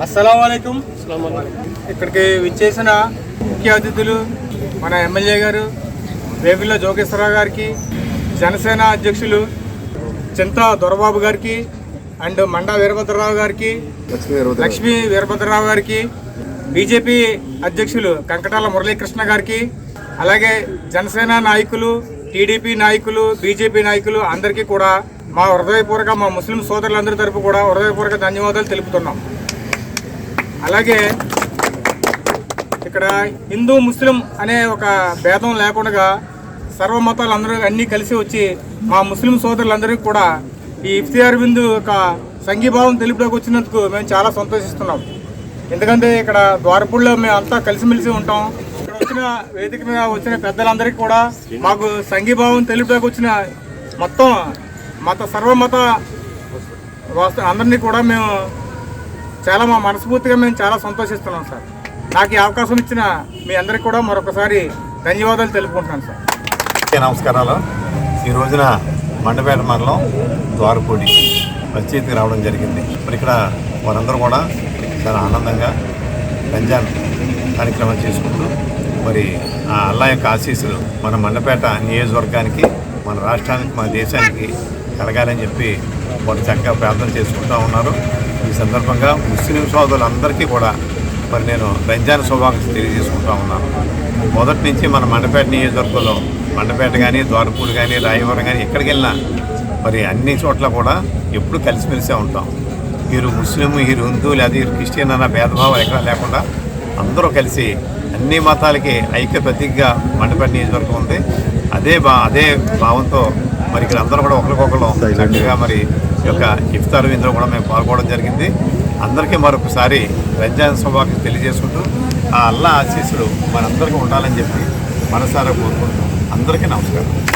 అస్సలాముఅలైకుం. ఇక్కడికి విచ్చేసిన ముఖ్య అతిథులు మన ఎమ్మెల్యే గారు రేవిల్ల జోగేశ్వరరావు గారికి, జనసేన అధ్యక్షులు చింతా దొరబాబు గారికి అండ్ మండా వీరభద్రరావు గారికి, లక్ష్మీ వీరభద్రరావు గారికి, బీజేపీ అధ్యక్షులు కంకటాల మురళీకృష్ణ గారికి, అలాగే జనసేన నాయకులు, టీడీపీ నాయకులు, బీజేపీ నాయకులు అందరికీ కూడా మా హృదయపూర్వక మా ముస్లిం సోదరులందరి తరపు కూడా హృదయపూర్వక ధన్యవాదాలు తెలుపుతున్నాం. అలాగే ఇక్కడ హిందూ ముస్లిం అనే ఒక భేదం లేకుండా సర్వమతాలు అందరూ అన్నీ కలిసి వచ్చి మా ముస్లిం సోదరులందరికీ కూడా ఈ ఇఫ్తియార్ విందు ఒక సంఘీభావం తెలుపులోకి వచ్చినందుకు మేము చాలా సంతోషిస్తున్నాం. ఎందుకంటే ఇక్కడ ద్వారపూడిలో మేము అంతా కలిసిమెలిసి ఉంటాం. ఇక్కడ వచ్చిన వేదిక మీద వచ్చిన పెద్దలందరికీ కూడా మాకు సంఘీభావం తెలుపులోకి వచ్చిన మొత్తం సర్వమత అందరినీ కూడా మేము మా మనస్ఫూర్తిగా మేము చాలా సంతోషిస్తున్నాం సార్. నాకు ఈ అవకాశం ఇచ్చిన మీ అందరికీ కూడా మరొకసారి ధన్యవాదాలు తెలుపుకుంటున్నాను సార్. నమస్కారాలు. ఈ రోజున మండపేట మండలం ద్వారపూడి పంచాయతీకి రావడం జరిగింది. మరి ఇక్కడ వారందరూ కూడా చాలా ఆనందంగా రంజాన్ కార్యక్రమం చేసుకుంటూ మరి ఆ అల్లా యొక్క ఆశీస్సులు మన మండపేట నియోజకవర్గానికి, మన రాష్ట్రానికి, మన దేశానికి కలగాలని చెప్పి వారు చక్కగా ప్రార్థన చేసుకుంటూ ఉన్నారు. ఈ సందర్భంగా ముస్లిం సోదరులందరికీ కూడా మరి నేను రంజాన్ శుభాకాంక్షలు తెలియజేసుకుంటూ ఉన్నాను. మొదటి నుంచి మన మండపేట నియోజకవర్గంలో మండపేట కానీ, ద్వారపూడి కానీ, రాయవరం కానీ ఎక్కడికి వెళ్ళినా మరి అన్ని చోట్ల కూడా ఎప్పుడు కలిసిమెలిసే ఉంటాం. వీరు ముస్లిం, వీరు హిందూ లేదా వీరు క్రిస్టియన్ అన్న భేదభావం ఎక్కడ లేకుండా అందరూ కలిసి అన్ని మతాలకి ఐక్య ప్రతీకగా మండపేట నియోజకవర్గం ఉంది. అదే భావంతో మరి ఇక్కడ అందరూ కూడా ఒకరికొకరు చక్కగా మరి ఈ యొక్క ఇఫ్తార్ విందులో కూడా మేము పాల్గొనడం జరిగింది. అందరికీ మరొకసారి రంజాన్ శుభాకాంక్షలు తెలియజేసుకుంటూ ఆ అల్లా ఆశీస్సులు మనందరికీ ఉండాలని చెప్పి మనసారా కోరుకుంటున్నాం. అందరికీ నమస్కారం.